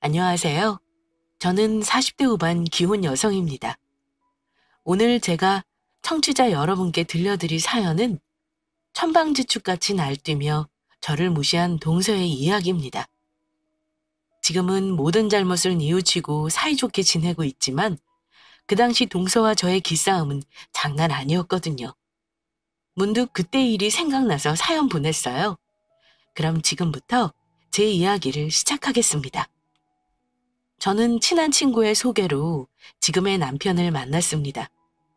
안녕하세요. 저는 40대 후반 기혼 여성입니다. 오늘 제가 청취자 여러분께 들려드릴 사연은 천방지축같이 날뛰며 저를 무시한 동서의 이야기입니다. 지금은 모든 잘못을 뉘우치고 사이좋게 지내고 있지만 그 당시 동서와 저의 기싸움은 장난 아니었거든요. 문득 그때 일이 생각나서 사연 보냈어요. 그럼 지금부터 제 이야기를 시작하겠습니다. 저는 친한 친구의 소개로 지금의 남편을 만났습니다.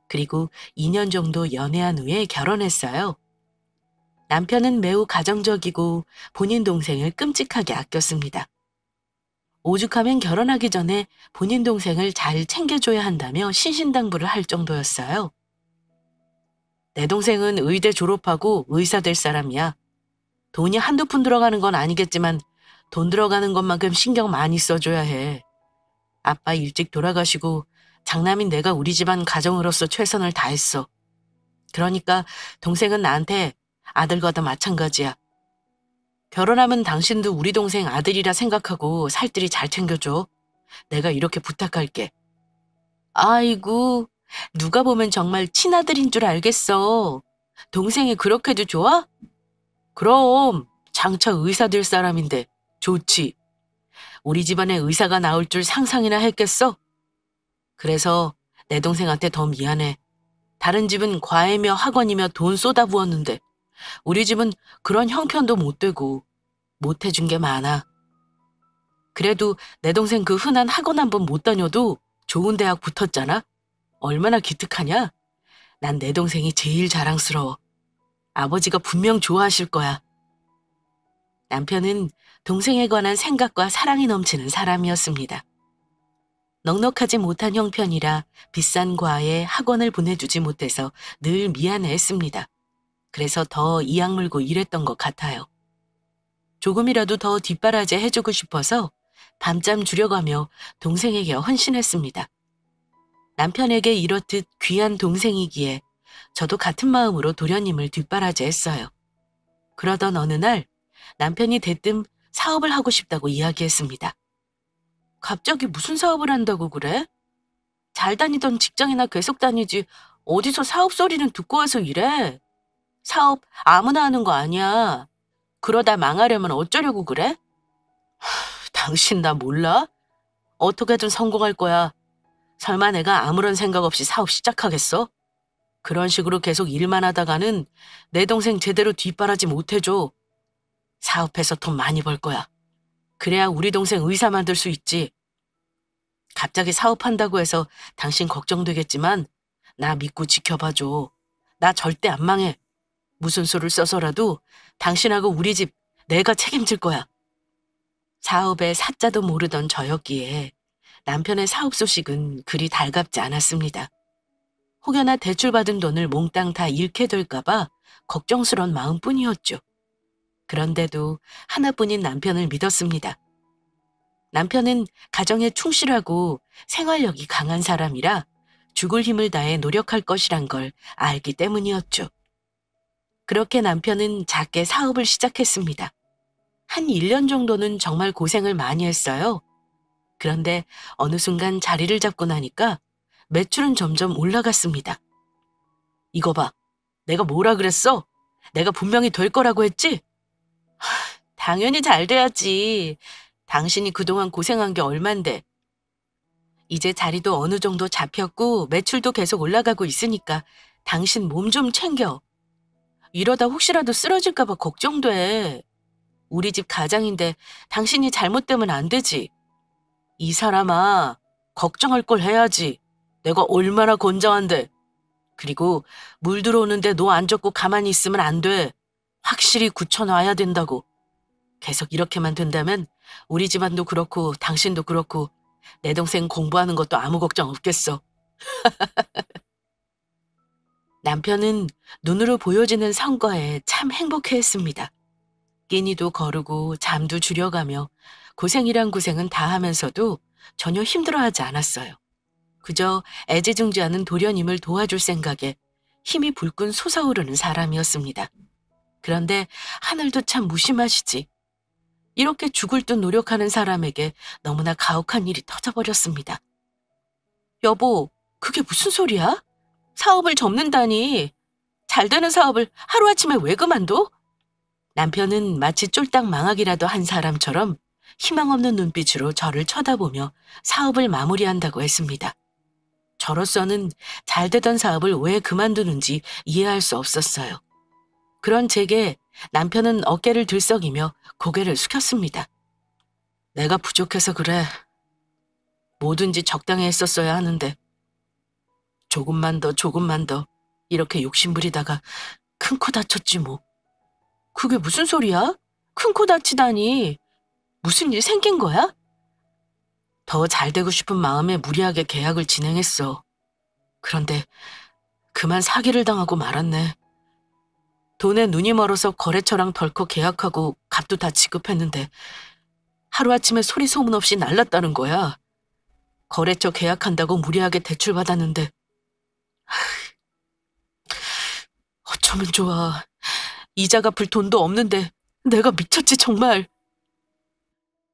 그리고 2년 정도 연애한 후에 결혼했어요. 남편은 매우 가정적이고 본인 동생을 끔찍하게 아꼈습니다. 오죽하면 결혼하기 전에 본인 동생을 잘 챙겨줘야 한다며 신신당부를 할 정도였어요. 내 동생은 의대 졸업하고 의사 될 사람이야. 돈이 한두 푼 들어가는 건 아니겠지만 돈 들어가는 것만큼 신경 많이 써줘야 해. 아빠 일찍 돌아가시고 장남인 내가 우리 집안 가정으로서 최선을 다했어. 그러니까 동생은 나한테 아들과도 마찬가지야. 결혼하면 당신도 우리 동생 아들이라 생각하고 살뜰히 잘 챙겨줘. 내가 이렇게 부탁할게. 아이고, 누가 보면 정말 친아들인 줄 알겠어. 동생이 그렇게도 좋아? 그럼 장차 의사 될 사람인데 좋지. 우리 집안에 의사가 나올 줄 상상이나 했겠어? 그래서 내 동생한테 더 미안해. 다른 집은 과외며 학원이며 돈 쏟아부었는데 우리 집은 그런 형편도 못 되고 못 해준 게 많아. 그래도 내 동생 그 흔한 학원 한 번 못 다녀도 좋은 대학 붙었잖아. 얼마나 기특하냐? 난 내 동생이 제일 자랑스러워. 아버지가 분명 좋아하실 거야. 남편은 동생에 관한 생각과 사랑이 넘치는 사람이었습니다. 넉넉하지 못한 형편이라 비싼 과에 학원을 보내주지 못해서 늘 미안해했습니다. 그래서 더 이악 물고 일했던 것 같아요. 조금이라도 더 뒷바라지 해주고 싶어서 밤잠 줄여가며 동생에게 헌신했습니다. 남편에게 이렇듯 귀한 동생이기에 저도 같은 마음으로 도련님을 뒷바라지했어요. 그러던 어느 날 남편이 대뜸 사업을 하고 싶다고 이야기했습니다. 갑자기 무슨 사업을 한다고 그래? 잘 다니던 직장이나 계속 다니지 어디서 사업 소리는 듣고 와서 이래? 사업 아무나 하는 거 아니야. 그러다 망하려면 어쩌려고 그래? 당신 나 몰라? 어떻게든 성공할 거야. 설마 내가 아무런 생각 없이 사업 시작하겠어? 그런 식으로 계속 일만 하다가는 내 동생 제대로 뒷바라지 못해줘. 사업해서 돈 많이 벌 거야. 그래야 우리 동생 의사 만들 수 있지. 갑자기 사업한다고 해서 당신 걱정되겠지만 나 믿고 지켜봐줘. 나 절대 안 망해. 무슨 수를 써서라도 당신하고 우리 집 내가 책임질 거야. 사업의 사자도 모르던 저였기에 남편의 사업 소식은 그리 달갑지 않았습니다. 혹여나 대출받은 돈을 몽땅 다 잃게 될까봐 걱정스러운 마음뿐이었죠. 그런데도 하나뿐인 남편을 믿었습니다. 남편은 가정에 충실하고 생활력이 강한 사람이라 죽을 힘을 다해 노력할 것이란 걸 알기 때문이었죠. 그렇게 남편은 작게 사업을 시작했습니다. 한 1년 정도는 정말 고생을 많이 했어요. 그런데 어느 순간 자리를 잡고 나니까 매출은 점점 올라갔습니다. 이거 봐. 내가 뭐라 그랬어? 내가 분명히 될 거라고 했지? 당연히 잘 돼야지. 당신이 그동안 고생한 게 얼만데. 이제 자리도 어느 정도 잡혔고 매출도 계속 올라가고 있으니까 당신 몸 좀 챙겨. 이러다 혹시라도 쓰러질까 봐 걱정돼. 우리 집 가장인데 당신이 잘못되면 안 되지. 이 사람아, 걱정할 걸 해야지. 내가 얼마나 건장한데. 그리고 물 들어오는데 너 안 젓고 가만히 있으면 안 돼. 확실히 굳혀놔야 된다고. 계속 이렇게만 된다면 우리 집안도 그렇고 당신도 그렇고 내 동생 공부하는 것도 아무 걱정 없겠어. 남편은 눈으로 보여지는 성과에 참 행복해했습니다. 끼니도 거르고 잠도 줄여가며 고생이란 고생은 다 하면서도 전혀 힘들어하지 않았어요. 그저 애지중지하는 도련님을 도와줄 생각에 힘이 불끈 솟아오르는 사람이었습니다. 그런데 하늘도 참 무심하시지. 이렇게 죽을 듯 노력하는 사람에게 너무나 가혹한 일이 터져버렸습니다. 여보, 그게 무슨 소리야? 사업을 접는다니. 잘 되는 사업을 하루아침에 왜 그만둬? 남편은 마치 쫄딱 망하기라도 한 사람처럼 희망 없는 눈빛으로 저를 쳐다보며 사업을 마무리한다고 했습니다. 저로서는 잘 되던 사업을 왜 그만두는지 이해할 수 없었어요. 그런 제게 남편은 어깨를 들썩이며 고개를 숙였습니다. 내가 부족해서 그래. 뭐든지 적당히 했었어야 하는데 조금만 더 이렇게 욕심부리다가 큰 코 다쳤지 뭐. 그게 무슨 소리야? 큰 코 다치다니. 무슨 일 생긴 거야? 더 잘 되고 싶은 마음에 무리하게 계약을 진행했어. 그런데 그만 사기를 당하고 말았네. 돈에 눈이 멀어서 거래처랑 덜컥 계약하고 값도 다 지급했는데 하루아침에 소리 소문 없이 날랐다는 거야. 거래처 계약한다고 무리하게 대출받았는데 어쩌면 좋아. 이자 갚을 돈도 없는데 내가 미쳤지 정말.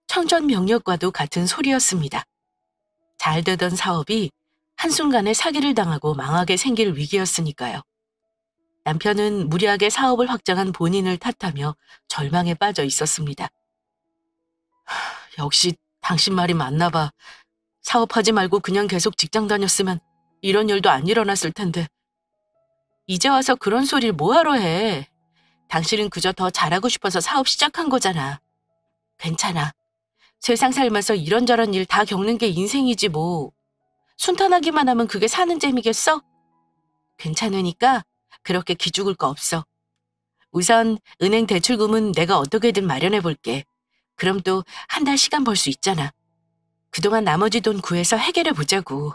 청전명력과도 같은 소리였습니다. 잘 되던 사업이 한순간에 사기를 당하고 망하게 생길 위기였으니까요. 남편은 무리하게 사업을 확장한 본인을 탓하며 절망에 빠져 있었습니다. 역시 당신 말이 맞나 봐. 사업하지 말고 그냥 계속 직장 다녔으면 이런 일도 안 일어났을 텐데. 이제 와서 그런 소리를 뭐하러 해. 당신은 그저 더 잘하고 싶어서 사업 시작한 거잖아. 괜찮아. 세상 살면서 이런저런 일 다 겪는 게 인생이지 뭐. 순탄하기만 하면 그게 사는 재미겠어? 괜찮으니까 그렇게 기죽을 거 없어. 우선 은행 대출금은 내가 어떻게든 마련해 볼게. 그럼 또 한 달 시간 벌 수 있잖아. 그동안 나머지 돈 구해서 해결해 보자고.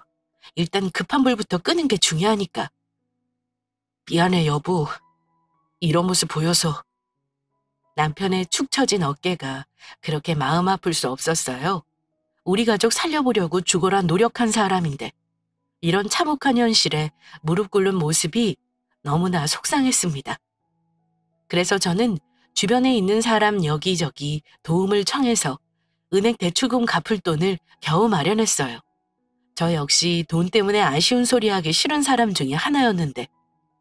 일단 급한 불부터 끄는 게 중요하니까. 미안해 여보. 이런 모습 보여서. 남편의 축 처진 어깨가 그렇게 마음 아플 수 없었어요. 우리 가족 살려보려고 죽어라 노력한 사람인데 이런 참혹한 현실에 무릎 꿇는 모습이 너무나 속상했습니다. 그래서 저는 주변에 있는 사람 여기저기 도움을 청해서 은행 대출금 갚을 돈을 겨우 마련했어요. 저 역시 돈 때문에 아쉬운 소리 하기 싫은 사람 중에 하나였는데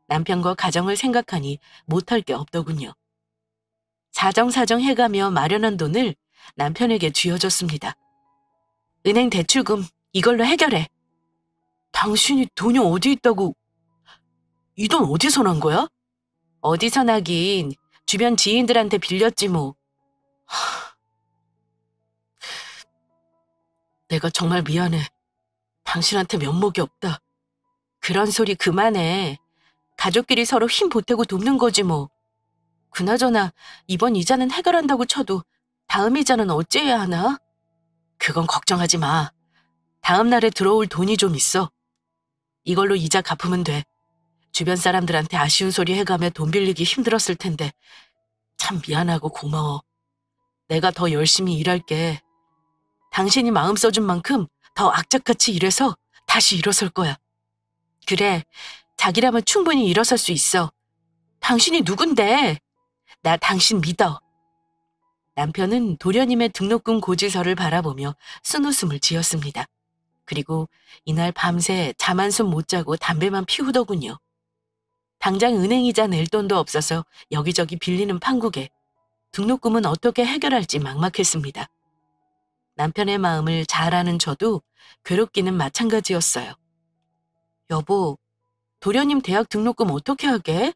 남편과 가정을 생각하니 못할 게 없더군요. 사정사정 해가며 마련한 돈을 남편에게 쥐어줬습니다. 은행 대출금 이걸로 해결해. 당신이 돈이 어디 있다고. 이 돈 어디서 난 거야? 어디서 나긴 주변 지인들한테 빌렸지 뭐. 내가 정말 미안해. 당신한테 면목이 없다. 그런 소리 그만해. 가족끼리 서로 힘 보태고 돕는 거지 뭐. 그나저나 이번 이자는 해결한다고 쳐도 다음 이자는 어찌해야 하나? 그건 걱정하지 마. 다음 날에 들어올 돈이 좀 있어. 이걸로 이자 갚으면 돼. 주변 사람들한테 아쉬운 소리 해가며 돈 빌리기 힘들었을 텐데 참 미안하고 고마워. 내가 더 열심히 일할게. 당신이 마음 써준 만큼 더 악착같이 일해서 다시 일어설 거야. 그래, 자기라면 충분히 일어설 수 있어. 당신이 누군데? 나 당신 믿어. 남편은 도련님의 등록금 고지서를 바라보며 쓴웃음을 지었습니다. 그리고 이날 밤새 잠 한숨 못 자고 담배만 피우더군요. 당장 은행이자 낼 돈도 없어서 여기저기 빌리는 판국에 등록금은 어떻게 해결할지 막막했습니다. 남편의 마음을 잘 아는 저도 괴롭기는 마찬가지였어요. 여보, 도련님 대학 등록금 어떻게 하게?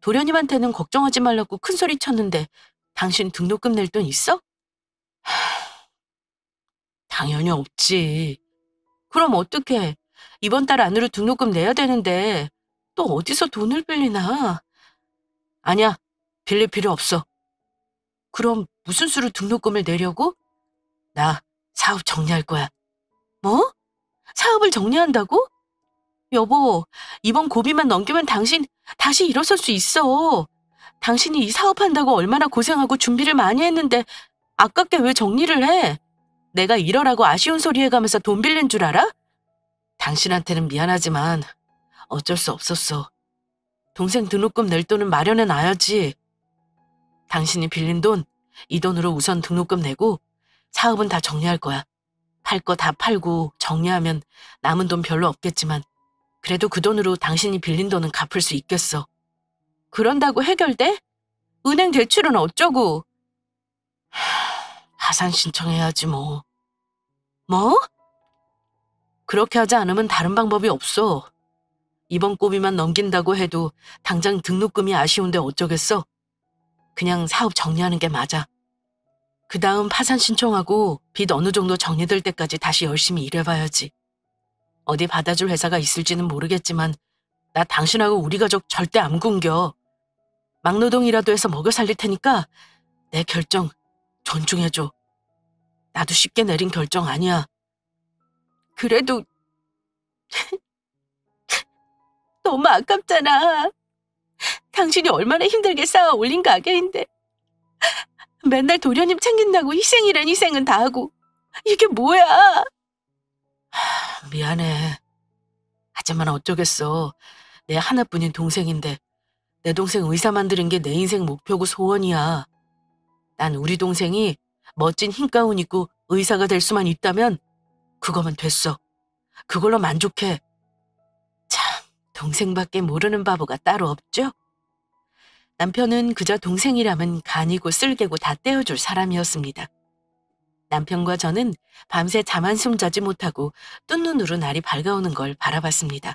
도련님한테는 걱정하지 말라고 큰소리 쳤는데 당신 등록금 낼 돈 있어? 당연히 없지. 그럼 어떡해. 이번 달 안으로 등록금 내야 되는데 또 어디서 돈을 빌리나? 아니야, 빌릴 필요 없어. 그럼 무슨 수로 등록금을 내려고? 나 사업 정리할 거야. 뭐? 사업을 정리한다고? 여보, 이번 고비만 넘기면 당신 다시 일어설 수 있어. 당신이 이 사업한다고 얼마나 고생하고 준비를 많이 했는데 아깝게 왜 정리를 해? 내가 이러라고 아쉬운 소리 해가면서 돈 빌린 줄 알아? 당신한테는 미안하지만 어쩔 수 없었어. 동생 등록금 낼 돈은 마련해 놔야지. 당신이 빌린 돈 이 돈으로 우선 등록금 내고 사업은 다 정리할 거야. 팔 거 다 팔고 정리하면 남은 돈 별로 없겠지만 그래도 그 돈으로 당신이 빌린 돈은 갚을 수 있겠어. 그런다고 해결돼? 은행 대출은 어쩌고? 파산 신청해야지 뭐. 뭐? 그렇게 하지 않으면 다른 방법이 없어. 이번 고비만 넘긴다고 해도 당장 등록금이 아쉬운데 어쩌겠어? 그냥 사업 정리하는 게 맞아. 그 다음 파산 신청하고 빚 어느 정도 정리될 때까지 다시 열심히 일해봐야지. 어디 받아줄 회사가 있을지는 모르겠지만 나 당신하고 우리 가족 절대 안 굶겨. 막노동이라도 해서 먹여 살릴 테니까 내 결정 존중해줘. 나도 쉽게 내린 결정 아니야. 그래도 너무 아깝잖아. 당신이 얼마나 힘들게 쌓아 올린 가게인데 맨날 도련님 챙긴다고 희생이란 희생은 다 하고 이게 뭐야? 미안해. 하지만 어쩌겠어. 내 하나뿐인 동생인데 내 동생 의사 만드는 게 내 인생 목표고 소원이야. 난 우리 동생이 멋진 흰 가운 입고 의사가 될 수만 있다면 그거면 됐어. 그걸로 만족해. 참, 동생밖에 모르는 바보가 따로 없죠? 남편은 그저 동생이라면 간이고 쓸개고 다 떼어줄 사람이었습니다. 남편과 저는 밤새 잠 한숨 자지 못하고 뜬 눈으로 날이 밝아오는 걸 바라봤습니다.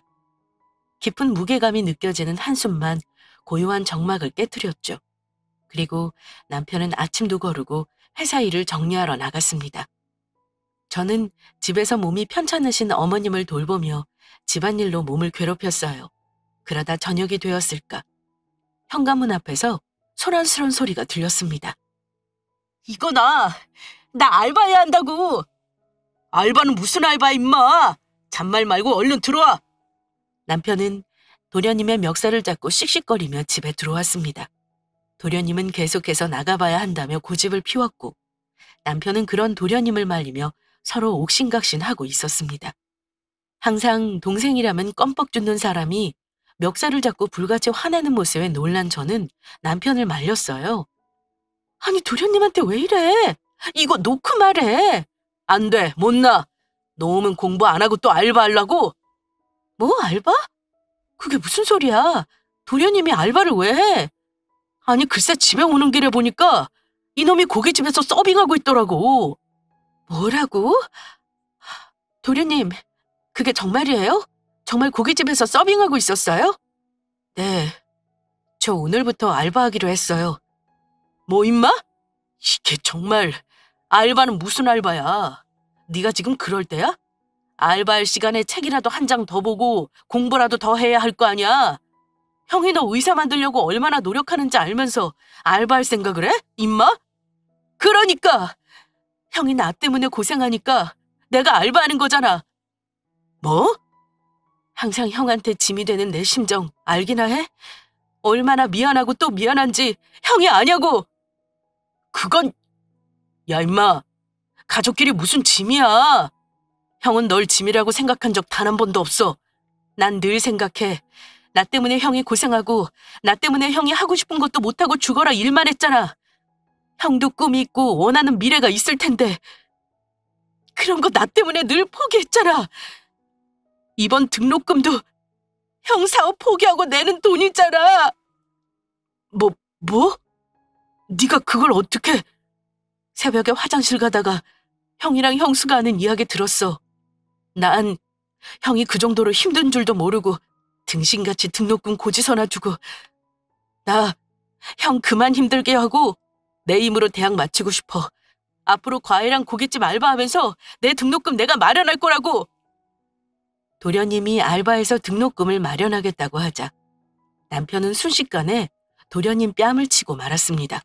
깊은 무게감이 느껴지는 한숨만 고요한 정막을 깨트렸죠. 그리고 남편은 아침도 거르고 회사 일을 정리하러 나갔습니다. 저는 집에서 몸이 편찮으신 어머님을 돌보며 집안일로 몸을 괴롭혔어요. 그러다 저녁이 되었을까. 현관문 앞에서 소란스러운 소리가 들렸습니다. 이거 나 알바해야 한다고. 알바는 무슨 알바야 임마. 잔말 말고 얼른 들어와. 남편은 도련님의 멱살을 잡고 씩씩거리며 집에 들어왔습니다. 도련님은 계속해서 나가봐야 한다며 고집을 피웠고 남편은 그런 도련님을 말리며 서로 옥신각신하고 있었습니다. 항상 동생이라면 껌뻑 죽는 사람이 멱살을 잡고 불같이 화내는 모습에 놀란 저는 남편을 말렸어요. 아니 도련님한테 왜 이래? 이거 놓고 말해. 안 돼, 못 나. 놓으면 공부 안 하고 또 알바하려고? 뭐 알바? 그게 무슨 소리야? 도련님이 알바를 왜 해? 아니 글쎄 집에 오는 길에 보니까 이놈이 고깃집에서 서빙하고 있더라고. 뭐라고? 도련님, 그게 정말이에요? 정말 고깃집에서 서빙하고 있었어요? 네, 저 오늘부터 알바하기로 했어요. 뭐 임마? 이게 정말 알바는 무슨 알바야? 네가 지금 그럴 때야? 알바할 시간에 책이라도 한 장 더 보고 공부라도 더 해야 할 거 아니야? 형이 너 의사 만들려고 얼마나 노력하는지 알면서 알바할 생각을 해? 임마? 그러니까 형이 나 때문에 고생하니까 내가 알바하는 거잖아. 뭐? 항상 형한테 짐이 되는 내 심정 알기나 해? 얼마나 미안하고 또 미안한지 형이 아냐고. 그건 야 임마, 가족끼리 무슨 짐이야. 형은 널 짐이라고 생각한 적 단 한 번도 없어. 난 늘 생각해. 나 때문에 형이 고생하고 나 때문에 형이 하고 싶은 것도 못하고 죽어라 일만 했잖아. 형도 꿈이 있고 원하는 미래가 있을 텐데 그런 거 나 때문에 늘 포기했잖아. 이번 등록금도 형 사업 포기하고 내는 돈이잖아. 뭐? 네가 그걸 어떻게... 새벽에 화장실 가다가 형이랑 형수가 하는 이야기 들었어. 난 형이 그 정도로 힘든 줄도 모르고 등신같이 등록금 고지서나 주고 나 형 그만 힘들게 하고 내 힘으로 대학 마치고 싶어. 앞으로 과일랑 고깃집 알바하면서 내 등록금 내가 마련할 거라고. 도련님이 알바해서 등록금을 마련하겠다고 하자 남편은 순식간에 도련님 뺨을 치고 말았습니다.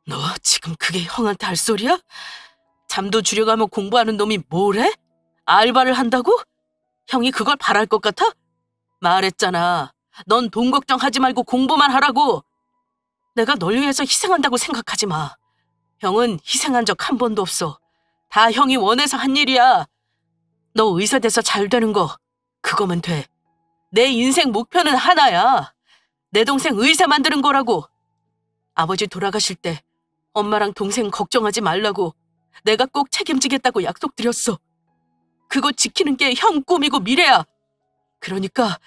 너 지금 그게 형한테 할 소리야? 잠도 줄여가며 공부하는 놈이 뭘 해? 알바를 한다고? 형이 그걸 바랄 것 같아? 말했잖아. 넌 돈 걱정하지 말고 공부만 하라고. 내가 널 위해서 희생한다고 생각하지 마. 형은 희생한 적 한 번도 없어. 다 형이 원해서 한 일이야. 너 의사 돼서 잘 되는 거 그거면 돼. 내 인생 목표는 하나야. 내 동생 의사 만드는 거라고. 아버지 돌아가실 때 엄마랑 동생 걱정하지 말라고 내가 꼭 책임지겠다고 약속드렸어. 그거 지키는 게 형 꿈이고 미래야. 그러니까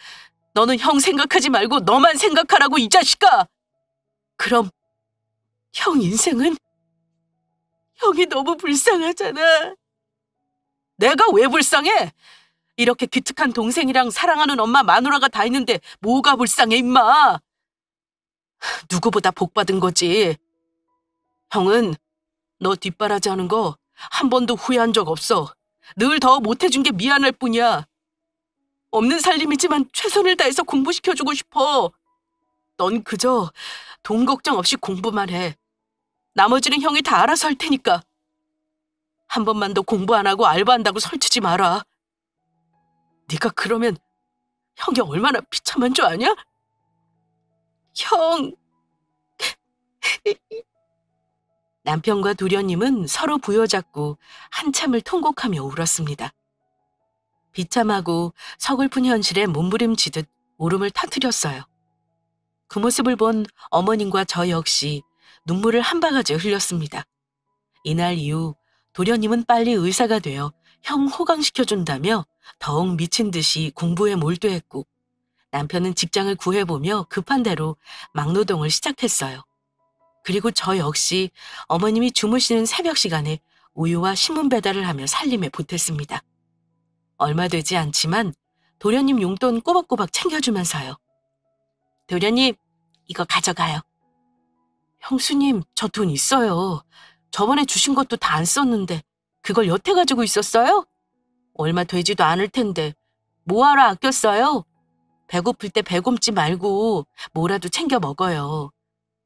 너는 형 생각하지 말고 너만 생각하라고, 이 자식아. 그럼 형 인생은? 형이 너무 불쌍하잖아. 내가 왜 불쌍해? 이렇게 기특한 동생이랑 사랑하는 엄마 마누라가 다 있는데 뭐가 불쌍해, 임마. 누구보다 복받은 거지. 형은 너 뒷바라지하는 거 한 번도 후회한 적 없어. 늘 더 못해준 게 미안할 뿐이야. 없는 살림이지만 최선을 다해서 공부시켜주고 싶어. 넌 그저 돈 걱정 없이 공부만 해. 나머지는 형이 다 알아서 할 테니까. 한 번만 더 공부 안 하고 알바한다고 설치지 마라. 네가 그러면 형이 얼마나 비참한 줄 아냐? 형. 남편과 도련님은 서로 부여잡고 한참을 통곡하며 울었습니다. 비참하고 서글픈 현실에 몸부림치듯 울음을 터뜨렸어요. 그 모습을 본 어머님과 저 역시 눈물을 한 바가지 흘렸습니다. 이날 이후 도련님은 빨리 의사가 되어 형 호강시켜준다며 더욱 미친 듯이 공부에 몰두했고, 남편은 직장을 구해보며 급한 대로 막노동을 시작했어요. 그리고 저 역시 어머님이 주무시는 새벽 시간에 우유와 신문 배달을 하며 살림에 보탰습니다. 얼마 되지 않지만 도련님 용돈 꼬박꼬박 챙겨주면서요. 도련님, 이거 가져가요. 형수님, 저 돈 있어요. 저번에 주신 것도 다 안 썼는데 그걸 여태 가지고 있었어요? 얼마 되지도 않을 텐데 뭐하러 아꼈어요? 배고플 때 배곰지 말고 뭐라도 챙겨 먹어요.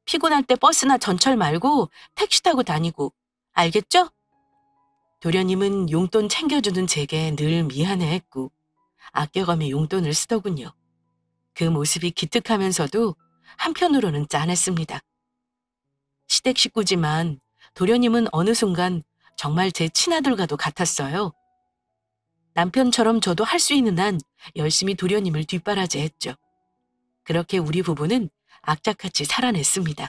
피곤할 때 버스나 전철 말고 택시 타고 다니고. 알겠죠? 도련님은 용돈 챙겨주는 제게 늘 미안해했고 아껴가며 용돈을 쓰더군요. 그 모습이 기특하면서도 한편으로는 짠했습니다. 시댁 식구지만 도련님은 어느 순간 정말 제 친아들과도 같았어요. 남편처럼 저도 할 수 있는 한 열심히 도련님을 뒷바라지했죠. 그렇게 우리 부부는 악착같이 살아냈습니다.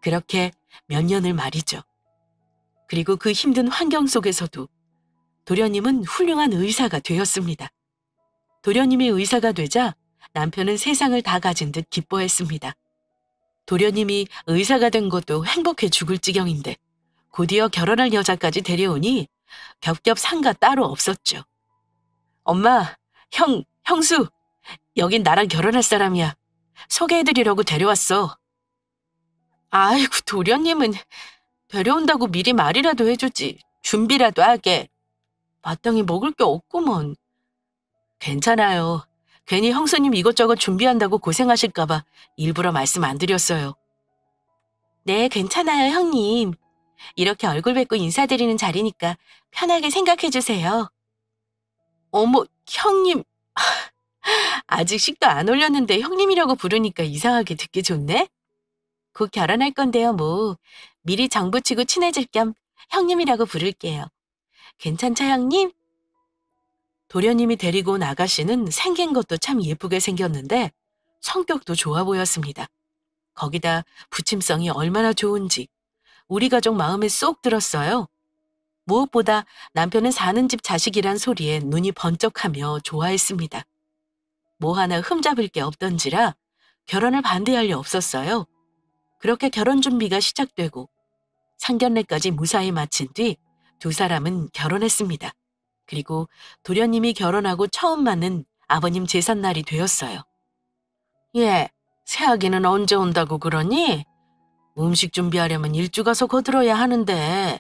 그렇게 몇 년을 말이죠. 그리고 그 힘든 환경 속에서도 도련님은 훌륭한 의사가 되었습니다. 도련님이 의사가 되자 남편은 세상을 다 가진 듯 기뻐했습니다. 도련님이 의사가 된 것도 행복해 죽을 지경인데 곧이어 결혼할 여자까지 데려오니 겹겹 상가 따로 없었죠. 엄마, 형수, 여긴 나랑 결혼할 사람이야. 소개해드리려고 데려왔어. 아이고, 도련님은 데려온다고 미리 말이라도 해주지. 준비라도 하게. 마땅히 먹을 게 없구먼. 괜찮아요. 괜히 형수님 이것저것 준비한다고 고생하실까봐 일부러 말씀 안 드렸어요. 네, 괜찮아요, 형님. 이렇게 얼굴 뵙고 인사드리는 자리니까 편하게 생각해주세요. 어머, 형님. 아직 식도 안 올렸는데 형님이라고 부르니까 이상하게 듣기 좋네? 곧 결혼할 건데요, 뭐. 미리 정붙이고 친해질 겸 형님이라고 부를게요. 괜찮죠, 형님? 도련님이 데리고 온 아가씨는 생긴 것도 참 예쁘게 생겼는데 성격도 좋아 보였습니다. 거기다 부침성이 얼마나 좋은지 우리 가족 마음에 쏙 들었어요. 무엇보다 남편은 사는 집 자식이란 소리에 눈이 번쩍하며 좋아했습니다. 뭐 하나 흠잡을 게 없던지라 결혼을 반대할 리 없었어요. 그렇게 결혼 준비가 시작되고 상견례까지 무사히 마친 뒤 두 사람은 결혼했습니다. 그리고 도련님이 결혼하고 처음 맞는 아버님 제삿날이 되었어요. 예, 새아기는 언제 온다고 그러니? 음식 준비하려면 일주 가서 거들어야 하는데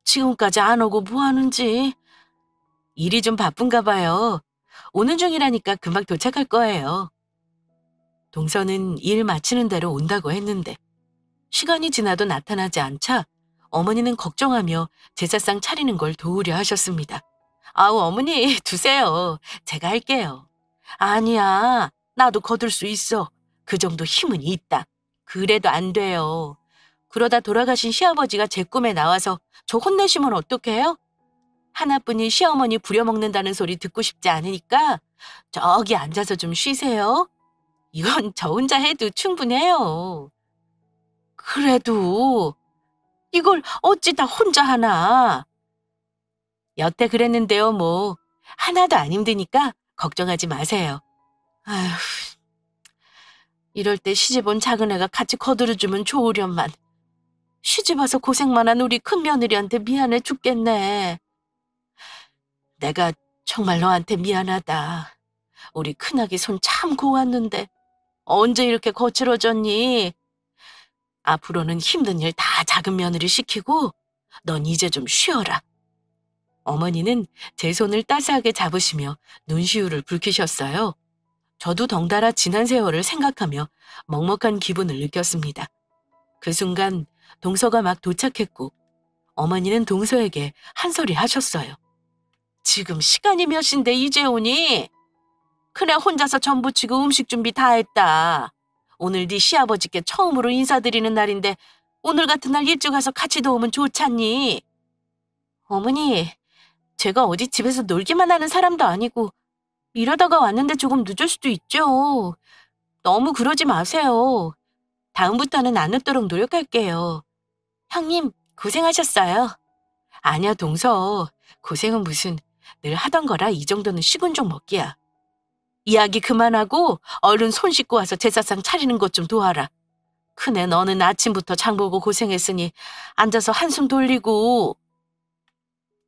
지금까지 안 오고 뭐 하는지. 일이 좀 바쁜가 봐요. 오는 중이라니까 금방 도착할 거예요. 동서는 일 마치는 대로 온다고 했는데 시간이 지나도 나타나지 않자 어머니는 걱정하며 제사상 차리는 걸 도우려 하셨습니다. 아우, 어머니 두세요. 제가 할게요. 아니야, 나도 거둘 수 있어. 그 정도 힘은 있다. 그래도 안 돼요. 그러다 돌아가신 시아버지가 제 꿈에 나와서 저 혼내시면 어떡해요? 하나뿐인 시어머니 부려먹는다는 소리 듣고 싶지 않으니까 저기 앉아서 좀 쉬세요. 이건 저 혼자 해도 충분해요. 그래도 이걸 어찌 다 혼자 하나. 여태 그랬는데요, 뭐. 하나도 안 힘드니까 걱정하지 마세요. 아휴, 이럴 때 시집 온 작은애가 같이 거들어주면 좋으련만. 시집 와서 고생만 한 우리 큰며느리한테 미안해 죽겠네. 내가 정말 너한테 미안하다. 우리 큰아기 손 참 고왔는데 언제 이렇게 거칠어졌니? 앞으로는 힘든 일 다 작은 며느리 시키고 넌 이제 좀 쉬어라. 어머니는 제 손을 따스하게 잡으시며 눈시울을 붉히셨어요. 저도 덩달아 지난 세월을 생각하며 먹먹한 기분을 느꼈습니다. 그 순간 동서가 막 도착했고 어머니는 동서에게 한 소리 하셨어요. 지금 시간이 몇 시인데 이제 오니? 큰애 혼자서 전 부치고 음식 준비 다 했다. 오늘 네 시아버지께 처음으로 인사드리는 날인데 오늘 같은 날 일찍 와서 같이 도우면 좋잖니. 어머니, 제가 어디 집에서 놀기만 하는 사람도 아니고 이러다가 왔는데 조금 늦을 수도 있죠. 너무 그러지 마세요. 다음부터는 안 늦도록 노력할게요. 형님, 고생하셨어요. 아니야, 동서. 고생은 무슨. 늘 하던 거라 이 정도는 식은 죽 먹기야. 이야기 그만하고 얼른 손 씻고 와서 제사상 차리는 것 좀 도와라. 큰애 너는 아침부터 장 보고 고생했으니 앉아서 한숨 돌리고.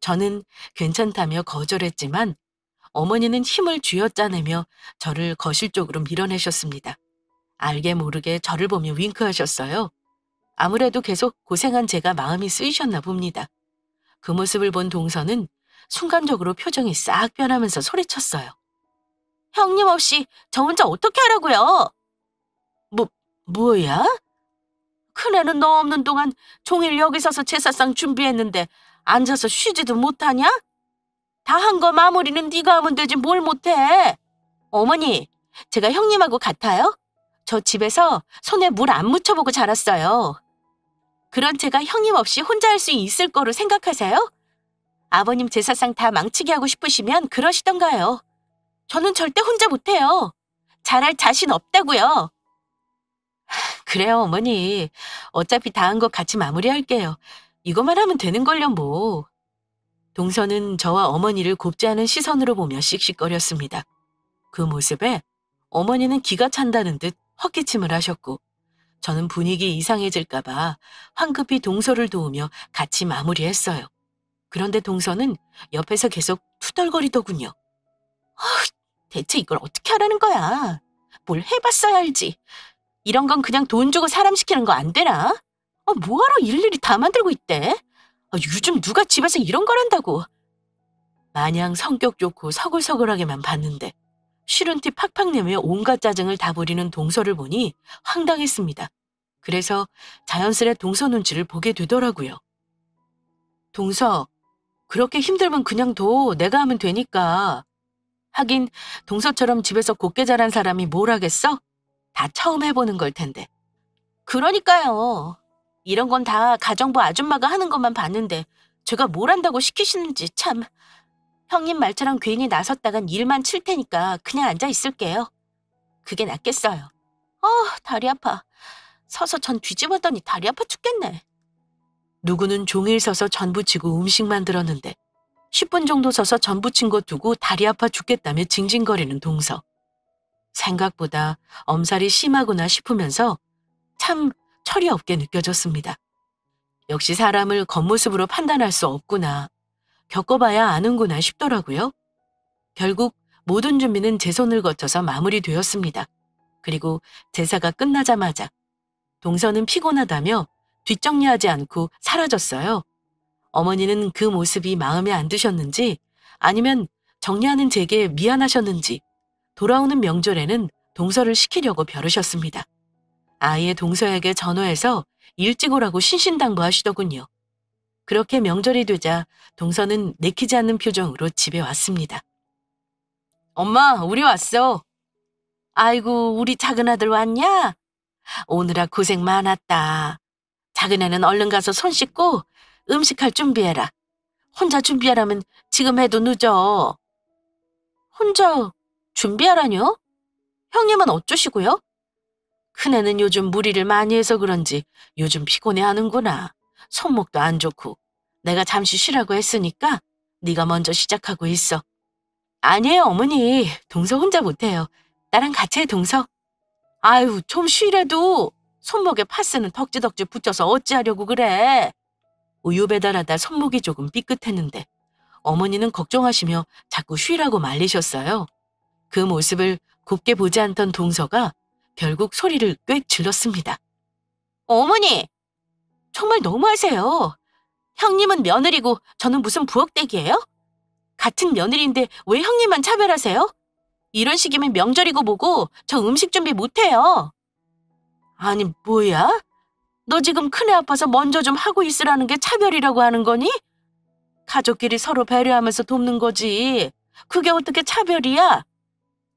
저는 괜찮다며 거절했지만 어머니는 힘을 쥐어짜내며 저를 거실 쪽으로 밀어내셨습니다. 알게 모르게 저를 보며 윙크하셨어요. 아무래도 계속 고생한 제가 마음이 쓰이셨나 봅니다. 그 모습을 본 동서는 순간적으로 표정이 싹 변하면서 소리쳤어요. 형님 없이 저 혼자 어떻게 하라고요? 뭐야? 큰애는 너 없는 동안 종일 여기 서서 제사상 준비했는데 앉아서 쉬지도 못하냐? 다 한 거 마무리는 네가 하면 되지 뭘 못해. 어머니, 제가 형님하고 같아요? 저 집에서 손에 물 안 묻혀보고 자랐어요. 그런 제가 형님 없이 혼자 할 수 있을 거로 생각하세요? 아버님 제사상 다 망치게 하고 싶으시면 그러시던가요. 저는 절대 혼자 못해요. 잘할 자신 없다고요. 그래요, 어머니. 어차피 다 한 거 같이 마무리할게요. 이것만 하면 되는걸요, 뭐. 동서는 저와 어머니를 곱지 않은 시선으로 보며 씩씩거렸습니다. 그 모습에 어머니는 기가 찬다는 듯 헛기침을 하셨고 저는 분위기 이상해질까 봐 황급히 동서를 도우며 같이 마무리했어요. 그런데 동서는 옆에서 계속 투덜거리더군요. 대체 이걸 어떻게 하라는 거야? 뭘 해봤어야 알지. 이런 건 그냥 돈 주고 사람 시키는 거 안 되나? 뭐하러 일일이 다 만들고 있대? 요즘 누가 집에서 이런 걸 한다고. 마냥 성격 좋고 서글서글하게만 봤는데 싫은 티 팍팍 내며 온갖 짜증을 다 부리는 동서를 보니 황당했습니다. 그래서 자연스레 동서 눈치를 보게 되더라고요. 동서, 그렇게 힘들면 그냥 둬. 내가 하면 되니까. 하긴 동서처럼 집에서 곱게 자란 사람이 뭘 하겠어? 다 처음 해보는 걸 텐데. 그러니까요. 이런 건 다 가정부 아줌마가 하는 것만 봤는데 제가 뭘 한다고 시키시는지 참. 형님 말처럼 괜히 나섰다간 일만 칠 테니까 그냥 앉아 있을게요. 그게 낫겠어요. 다리 아파. 서서 전 뒤집었더니 다리 아파 죽겠네. 누구는 종일 서서 전 부치고 음식 만들었는데 10분 정도 서서 전 부친 거 두고 다리 아파 죽겠다며 징징거리는 동서. 생각보다 엄살이 심하구나 싶으면서 참 철이 없게 느껴졌습니다. 역시 사람을 겉모습으로 판단할 수 없구나. 겪어봐야 아는구나 싶더라고요. 결국 모든 준비는 제 손을 거쳐서 마무리되었습니다. 그리고 제사가 끝나자마자 동서는 피곤하다며 뒷정리하지 않고 사라졌어요. 어머니는 그 모습이 마음에 안 드셨는지 아니면 정리하는 제게 미안하셨는지 돌아오는 명절에는 동서를 시키려고 벼르셨습니다. 아예 동서에게 전화해서 일찍 오라고 신신당부하시더군요. 그렇게 명절이 되자 동서는 내키지 않는 표정으로 집에 왔습니다. 엄마, 우리 왔어. 아이고, 우리 작은 아들 왔냐? 오느라 고생 많았다. 작은 애는 얼른 가서 손 씻고 음식할 준비해라. 혼자 준비하라면 지금 해도 늦어. 혼자 준비하라뇨? 형님은 어쩌시고요? 큰애는 요즘 무리를 많이 해서 그런지 요즘 피곤해하는구나. 손목도 안 좋고. 내가 잠시 쉬라고 했으니까 네가 먼저 시작하고 있어. 아니에요, 어머니. 동서 혼자 못해요. 나랑 같이 해, 동서. 아유, 좀 쉬래도 손목에 파스는 덕지덕지 붙여서 어찌하려고 그래. 우유 배달하다 손목이 조금 삐끗했는데 어머니는 걱정하시며 자꾸 쉬라고 말리셨어요. 그 모습을 곱게 보지 않던 동서가 결국 소리를 꽥 질렀습니다. 어머니! 정말 너무하세요. 형님은 며느리고 저는 무슨 부엌대기예요? 같은 며느리인데 왜 형님만 차별하세요? 이런 식이면 명절이고 뭐고 저 음식 준비 못해요. 아니 뭐야? 너 지금 큰애 아파서 먼저 좀 하고 있으라는 게 차별이라고 하는 거니? 가족끼리 서로 배려하면서 돕는 거지. 그게 어떻게 차별이야?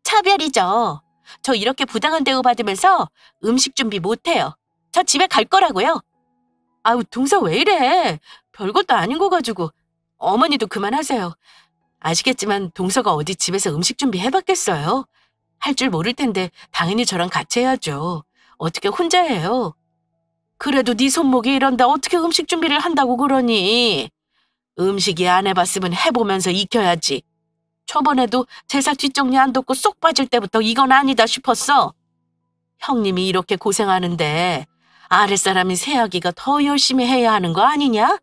차별이죠. 저 이렇게 부당한 대우 받으면서 음식 준비 못해요. 저 집에 갈 거라고요. 아우, 동서 왜 이래? 별것도 아닌 거 가지고. 어머니도 그만하세요. 아시겠지만 동서가 어디 집에서 음식 준비 해봤겠어요? 할 줄 모를 텐데 당연히 저랑 같이 해야죠. 어떻게 혼자 해요? 그래도 네 손목이 이런다 어떻게 음식 준비를 한다고 그러니? 음식이 안 해봤으면 해보면서 익혀야지. 저번에도 제사 뒷정리 안 돕고 쏙 빠질 때부터 이건 아니다 싶었어. 형님이 이렇게 고생하는데 아랫사람이 새아기가 더 열심히 해야 하는 거 아니냐?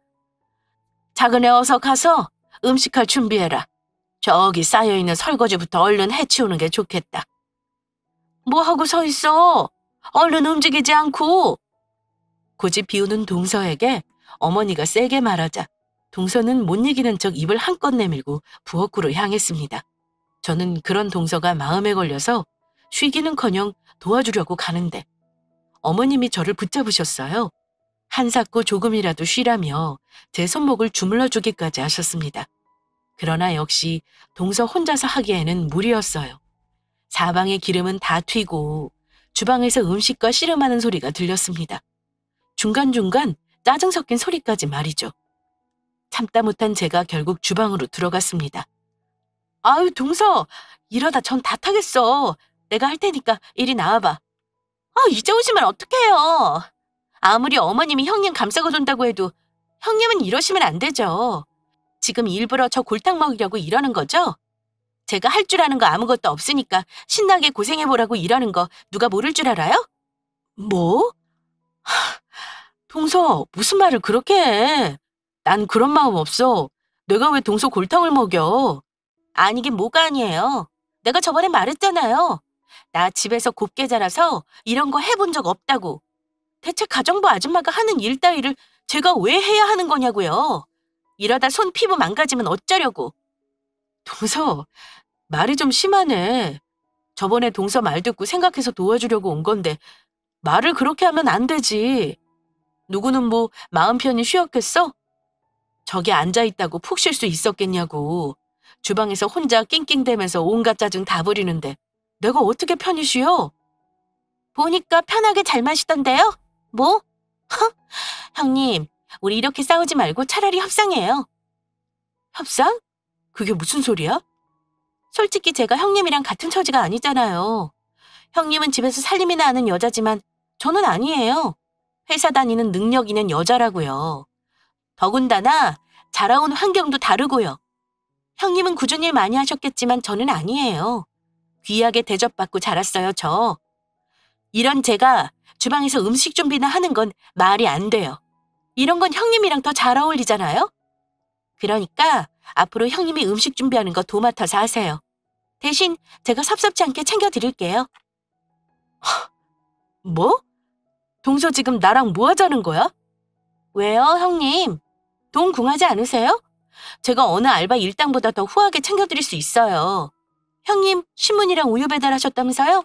작은애 어서 가서 음식할 준비해라. 저기 쌓여있는 설거지부터 얼른 해치우는 게 좋겠다. 뭐 하고 서 있어? 얼른 움직이지 않고. 고집 비우는 동서에게 어머니가 세게 말하자 동서는 못 이기는 척 입을 한껏 내밀고 부엌으로 향했습니다. 저는 그런 동서가 마음에 걸려서 쉬기는커녕 도와주려고 가는데 어머님이 저를 붙잡으셨어요. 한사코 조금이라도 쉬라며 제 손목을 주물러 주기까지 하셨습니다. 그러나 역시 동서 혼자서 하기에는 무리였어요. 사방의 기름은 다 튀고 주방에서 음식과 씨름하는 소리가 들렸습니다. 중간중간 짜증 섞인 소리까지 말이죠. 참다 못한 제가 결국 주방으로 들어갔습니다. 아유, 동서, 이러다 전 다 타겠어. 내가 할 테니까 이리 나와봐. 아, 이제 오시면 어떡해요. 아무리 어머님이 형님 감싸고 돈다고 해도 형님은 이러시면 안 되죠. 지금 일부러 저 골탕 먹이려고 이러는 거죠? 제가 할 줄 아는 거 아무것도 없으니까 신나게 고생해보라고 이러는 거 누가 모를 줄 알아요? 뭐? 동서, 무슨 말을 그렇게 해? 난 그런 마음 없어. 내가 왜 동서 골탕을 먹여? 아니긴 뭐가 아니에요. 내가 저번에 말했잖아요. 나 집에서 곱게 자라서 이런 거 해본 적 없다고. 대체 가정부 아줌마가 하는 일 따위를 제가 왜 해야 하는 거냐고요. 이러다 손 피부 망가지면 어쩌려고. 동서, 말이 좀 심하네. 저번에 동서 말 듣고 생각해서 도와주려고 온 건데 말을 그렇게 하면 안 되지. 누구는 뭐 마음 편히 쉬었겠어? 저기 앉아있다고 푹 쉴 수 있었겠냐고. 주방에서 혼자 낑낑대면서 온갖 짜증 다 부리는데 내가 어떻게 편히 쉬어? 보니까 편하게 잘 마시던데요? 뭐? 허? 형님, 우리 이렇게 싸우지 말고 차라리 협상해요. 협상? 그게 무슨 소리야? 솔직히 제가 형님이랑 같은 처지가 아니잖아요. 형님은 집에서 살림이나 하는 여자지만 저는 아니에요. 회사 다니는 능력 있는 여자라고요. 더군다나 자라온 환경도 다르고요. 형님은 굳은 일 많이 하셨겠지만 저는 아니에요. 귀하게 대접받고 자랐어요, 저. 이런 제가 주방에서 음식 준비나 하는 건 말이 안 돼요. 이런 건 형님이랑 더 잘 어울리잖아요? 그러니까 앞으로 형님이 음식 준비하는 거 도맡아서 하세요. 대신 제가 섭섭지 않게 챙겨드릴게요. 뭐? 동서 지금 나랑 뭐 하자는 거야? 왜요, 형님? 돈 궁하지 않으세요? 제가 어느 알바 일당보다 더 후하게 챙겨드릴 수 있어요. 형님, 신문이랑 우유 배달하셨다면서요?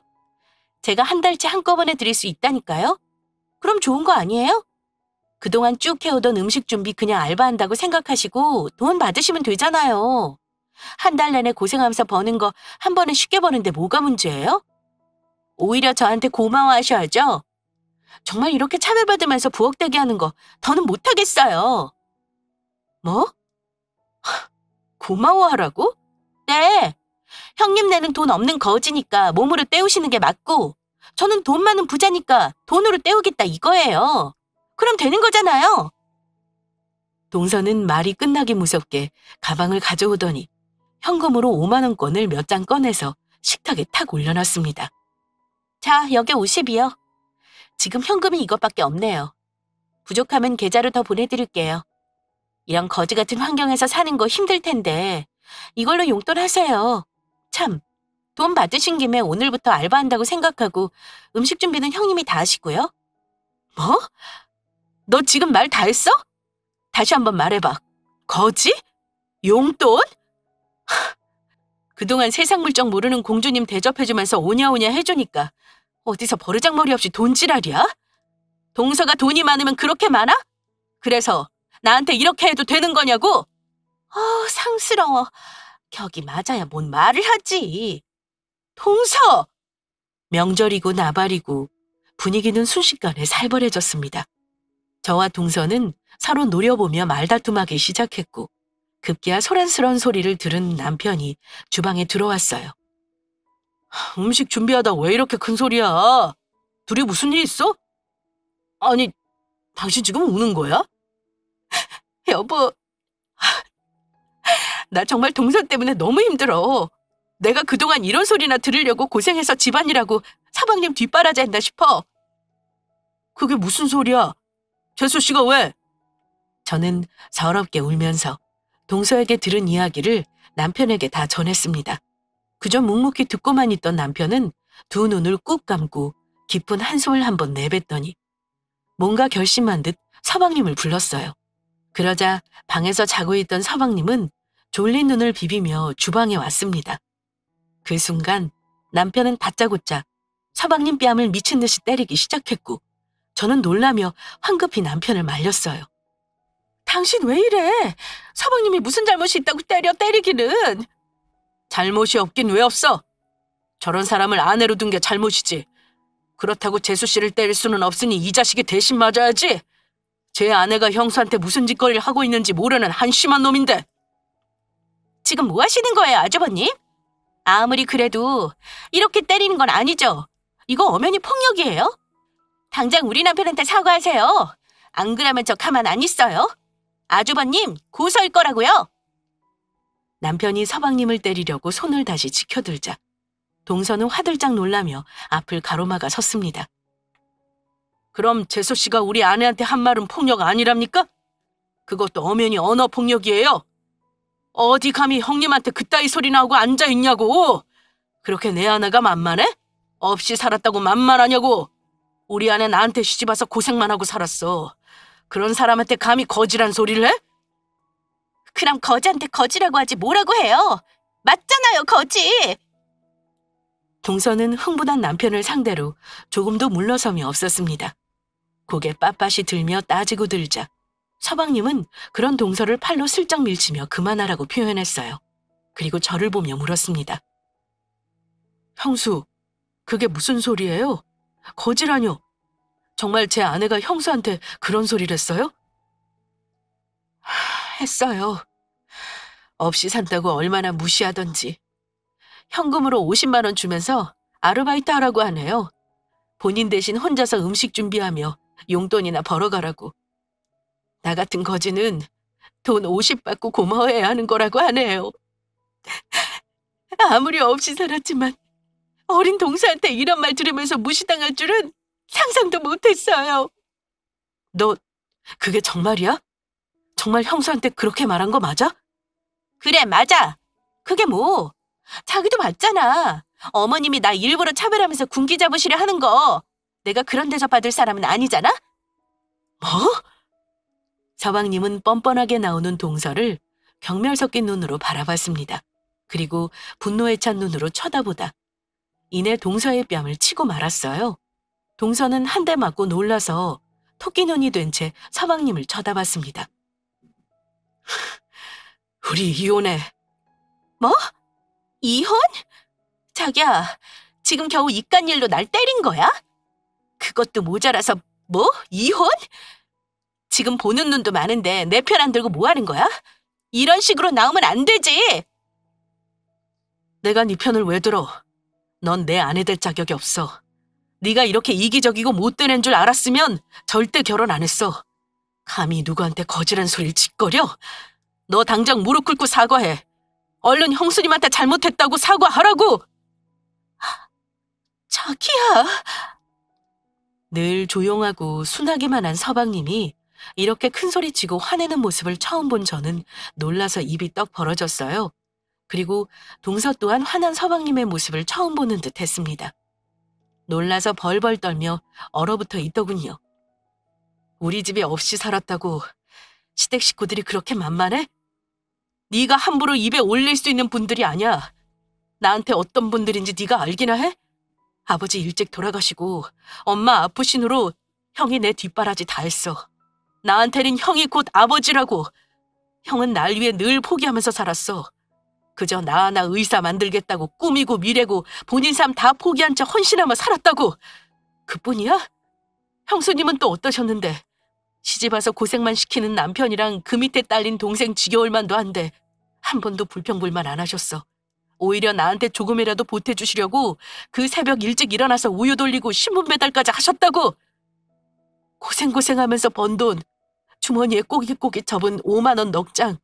제가 한 달치 한꺼번에 드릴 수 있다니까요? 그럼 좋은 거 아니에요? 그동안 쭉 해오던 음식 준비 그냥 알바한다고 생각하시고 돈 받으시면 되잖아요. 한 달 내내 고생하면서 버는 거 한 번에 쉽게 버는데 뭐가 문제예요? 오히려 저한테 고마워하셔야죠. 정말 이렇게 차별받으면서 부엌대기 하는 거 더는 못하겠어요. 뭐? 고마워하라고? 네. 형님 내는 돈 없는 거지니까 몸으로 때우시는 게 맞고 저는 돈 많은 부자니까 돈으로 때우겠다 이거예요. 그럼 되는 거잖아요. 동서는 말이 끝나기 무섭게 가방을 가져오더니 현금으로 5만 원권을 몇 장 꺼내서 식탁에 탁 올려놨습니다. 자, 여기 50이요. 지금 현금이 이것밖에 없네요. 부족하면 계좌로 더 보내드릴게요. 이런 거지 같은 환경에서 사는 거 힘들 텐데 이걸로 용돈 하세요. 참, 돈 받으신 김에 오늘부터 알바한다고 생각하고 음식 준비는 형님이 다 하시고요. 뭐? 너 지금 말 다 했어? 다시 한번 말해봐. 거지? 용돈? 그동안 세상 물정 모르는 공주님 대접해주면서 오냐오냐 해주니까 어디서 버르장머리 없이 돈지랄이야? 동서가 돈이 많으면 그렇게 많아? 그래서 나한테 이렇게 해도 되는 거냐고? 상스러워. 격이 맞아야 뭔 말을 하지. 동서! 명절이고 나발이고 분위기는 순식간에 살벌해졌습니다. 저와 동서는 서로 노려보며 말다툼하기 시작했고 급기야 소란스러운 소리를 들은 남편이 주방에 들어왔어요. 음식 준비하다 왜 이렇게 큰 소리야? 둘이 무슨 일 있어? 아니, 당신 지금 우는 거야? 여보, 나 정말 동서 때문에 너무 힘들어. 내가 그동안 이런 소리나 들으려고 고생해서 집안일하고 사방님 뒷바라지 했나 싶어. 그게 무슨 소리야? 재수 씨가 왜? 저는 서럽게 울면서 동서에게 들은 이야기를 남편에게 다 전했습니다. 그저 묵묵히 듣고만 있던 남편은 두 눈을 꾹 감고 깊은 한숨을 한번 내뱉더니 뭔가 결심한 듯 서방님을 불렀어요. 그러자 방에서 자고 있던 서방님은 졸린 눈을 비비며 주방에 왔습니다. 그 순간 남편은 다짜고짜 서방님 뺨을 미친 듯이 때리기 시작했고 저는 놀라며 황급히 남편을 말렸어요. 당신 왜 이래? 서방님이 무슨 잘못이 있다고 때리기는. 잘못이 없긴 왜 없어? 저런 사람을 아내로 둔 게 잘못이지. 그렇다고 재수 씨를 때릴 수는 없으니 이 자식이 대신 맞아야지. 제 아내가 형수한테 무슨 짓거리를 하고 있는지 모르는 한심한 놈인데. 지금 뭐 하시는 거예요, 아주버님? 아무리 그래도 이렇게 때리는 건 아니죠. 이거 엄연히 폭력이에요. 당장 우리 남편한테 사과하세요. 안 그러면 저 가만 안 있어요. 아주버님, 고소할 거라고요. 남편이 서방님을 때리려고 손을 다시 지켜들자 동서는 화들짝 놀라며 앞을 가로막아 섰습니다. 그럼 재수 씨가 우리 아내한테 한 말은 폭력 아니랍니까? 그것도 엄연히 언어 폭력이에요. 어디 감히 형님한테 그따위 소리나 하고 앉아있냐고. 그렇게 내 아내가 만만해? 없이 살았다고 만만하냐고. 우리 아내 나한테 시집와서 고생만 하고 살았어. 그런 사람한테 감히 거지란 소리를 해? 그럼 거지한테 거지라고 하지 뭐라고 해요. 맞잖아요, 거지. 동서는 흥분한 남편을 상대로 조금도 물러섬이 없었습니다. 고개 빳빳이 들며 따지고 들자 서방님은 그런 동서를 팔로 슬쩍 밀치며 그만하라고 표현했어요. 그리고 저를 보며 물었습니다. 형수, 그게 무슨 소리예요? 거지라뇨. 정말 제 아내가 형수한테 그런 소리를 했어요? 했어요. 없이 산다고 얼마나 무시하던지. 현금으로 50만 원 주면서 아르바이트 하라고 하네요. 본인 대신 혼자서 음식 준비하며 용돈이나 벌어가라고. 나 같은 거지는 돈 50 받고 고마워해야 하는 거라고 하네요. 아무리 없이 살았지만 어린 동서한테 이런 말 들으면서 무시당할 줄은 상상도 못했어요. 너 그게 정말이야? 정말 형수한테 그렇게 말한 거 맞아? 그래, 맞아. 그게 뭐. 자기도 봤잖아. 어머님이 나 일부러 차별하면서 군기 잡으시려 하는 거. 내가 그런 대접 받을 사람은 아니잖아? 뭐? 서방님은 뻔뻔하게 나오는 동서를 경멸 섞인 눈으로 바라봤습니다. 그리고 분노에 찬 눈으로 쳐다보다 이내 동서의 뺨을 치고 말았어요. 동서는 한 대 맞고 놀라서 토끼 눈이 된 채 서방님을 쳐다봤습니다. 우리 이혼해. 뭐? 이혼? 자기야, 지금 겨우 이깟 일로 날 때린 거야? 그것도 모자라서 뭐? 이혼? 지금 보는 눈도 많은데 내 편 안 들고 뭐 하는 거야? 이런 식으로 나오면 안 되지. 내가 네 편을 왜 들어? 넌 내 아내 될 자격이 없어. 네가 이렇게 이기적이고 못된 애인 줄 알았으면 절대 결혼 안 했어. 감히 누구한테 거지란 소리를 짓거려? 너 당장 무릎 꿇고 사과해. 얼른 형수님한테 잘못했다고 사과하라고! 자기야. 늘 조용하고 순하기만 한 서방님이 이렇게 큰 소리치고 화내는 모습을 처음 본 저는 놀라서 입이 떡 벌어졌어요. 그리고 동서 또한 화난 서방님의 모습을 처음 보는 듯 했습니다. 놀라서 벌벌 떨며 얼어붙어 있더군요. 우리 집에 없이 살았다고 시댁 식구들이 그렇게 만만해? 네가 함부로 입에 올릴 수 있는 분들이 아니야. 나한테 어떤 분들인지 네가 알기나 해? 아버지 일찍 돌아가시고 엄마 아프신 후로 형이 내 뒷바라지 다 했어. 나한테는 형이 곧 아버지라고. 형은 날 위해 늘 포기하면서 살았어. 그저 나 하나 의사 만들겠다고 꿈이고 미래고 본인 삶 다 포기한 채 헌신하며 살았다고. 그뿐이야? 형수님은 또 어떠셨는데? 시집와서 고생만 시키는 남편이랑 그 밑에 딸린 동생 지겨울 만도 한데 한 번도 불평불만 안 하셨어. 오히려 나한테 조금이라도 보태주시려고 그 새벽 일찍 일어나서 우유 돌리고 신문 배달까지 하셨다고. 고생고생하면서 번 돈, 주머니에 꼬깃꼬깃 접은 5만 원 넉 장,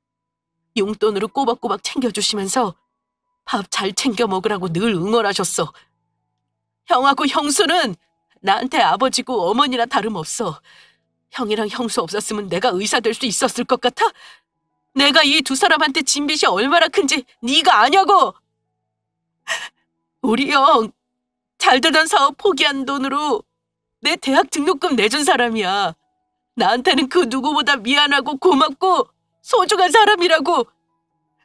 용돈으로 꼬박꼬박 챙겨주시면서 밥 잘 챙겨 먹으라고 늘 응원하셨어. 형하고 형수는 나한테 아버지고 어머니나 다름없어. 형이랑 형수 없었으면 내가 의사 될 수 있었을 것 같아? 내가 이 두 사람한테 진 빚이 얼마나 큰지 네가 아냐고! 우리 형, 잘 되던 사업 포기한 돈으로 내 대학 등록금 내준 사람이야. 나한테는 그 누구보다 미안하고 고맙고 소중한 사람이라고.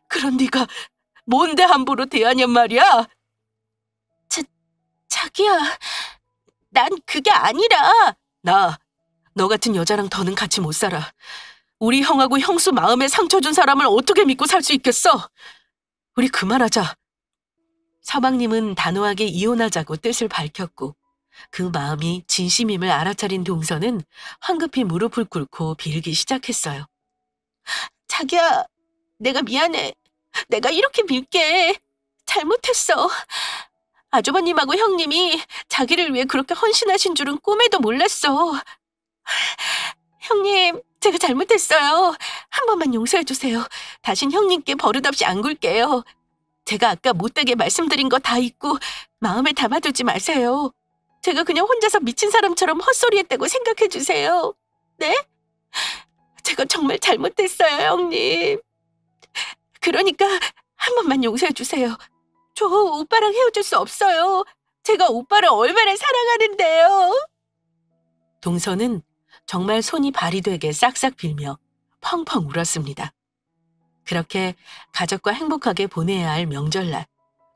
그런 네가 뭔데 함부로 대하냔 말이야? 자기야, 난 그게 아니라. 너 같은 여자랑 더는 같이 못 살아. 우리 형하고 형수 마음에 상처 준 사람을 어떻게 믿고 살 수 있겠어? 우리 그만하자. 서방님은 단호하게 이혼하자고 뜻을 밝혔고 그 마음이 진심임을 알아차린 동서는 황급히 무릎을 꿇고 빌기 시작했어요. 자기야, 내가 미안해. 내가 이렇게 빌게. 잘못했어. 아주버님하고 형님이 자기를 위해 그렇게 헌신하신 줄은 꿈에도 몰랐어. 형님, 제가 잘못했어요. 한 번만 용서해주세요. 다신 형님께 버릇없이 안 굴게요. 제가 아까 못되게 말씀드린 거 다 잊고 마음에 담아두지 마세요. 제가 그냥 혼자서 미친 사람처럼 헛소리했다고 생각해주세요. 네? 제가 정말 잘못했어요, 형님. 그러니까 한 번만 용서해주세요. 저 오빠랑 헤어질 수 없어요. 제가 오빠를 얼마나 사랑하는데요. 동서는 정말 손이 발이 되게 싹싹 빌며 펑펑 울었습니다. 그렇게 가족과 행복하게 보내야 할 명절날,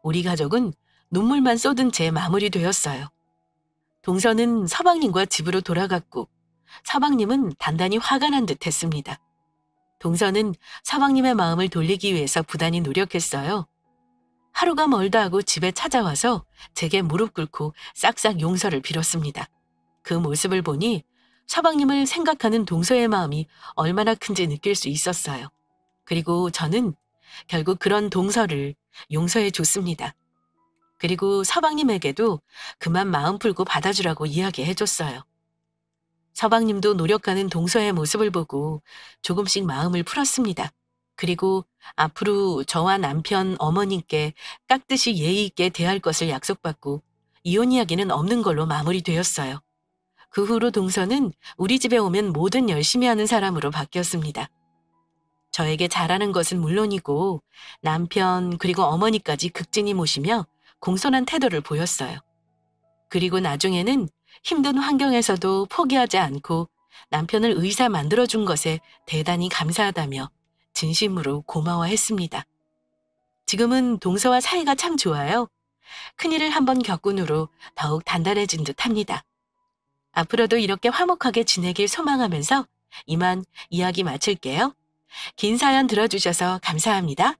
우리 가족은 눈물만 쏟은 채 마무리되었어요. 동서는 서방님과 집으로 돌아갔고 서방님은 단단히 화가 난 듯 했습니다. 동서는 서방님의 마음을 돌리기 위해서 부단히 노력했어요. 하루가 멀다 하고 집에 찾아와서 제게 무릎 꿇고 싹싹 용서를 빌었습니다. 그 모습을 보니 서방님을 생각하는 동서의 마음이 얼마나 큰지 느낄 수 있었어요. 그리고 저는 결국 그런 동서를 용서해 줬습니다. 그리고 서방님에게도 그만 마음 풀고 받아주라고 이야기해 줬어요. 서방님도 노력하는 동서의 모습을 보고 조금씩 마음을 풀었습니다. 그리고 앞으로 저와 남편 어머님께 깍듯이 예의 있게 대할 것을 약속받고 이혼 이야기는 없는 걸로 마무리되었어요. 그 후로 동서는 우리 집에 오면 뭐든 열심히 하는 사람으로 바뀌었습니다. 저에게 잘하는 것은 물론이고 남편 그리고 어머니까지 극진히 모시며 공손한 태도를 보였어요. 그리고 나중에는 힘든 환경에서도 포기하지 않고 남편을 의사 만들어준 것에 대단히 감사하다며 진심으로 고마워했습니다. 지금은 동서와 사이가 참 좋아요. 큰일을 한번 겪은 후로 더욱 단단해진 듯합니다. 앞으로도 이렇게 화목하게 지내길 소망하면서 이만 이야기 마칠게요. 긴 사연 들어주셔서 감사합니다.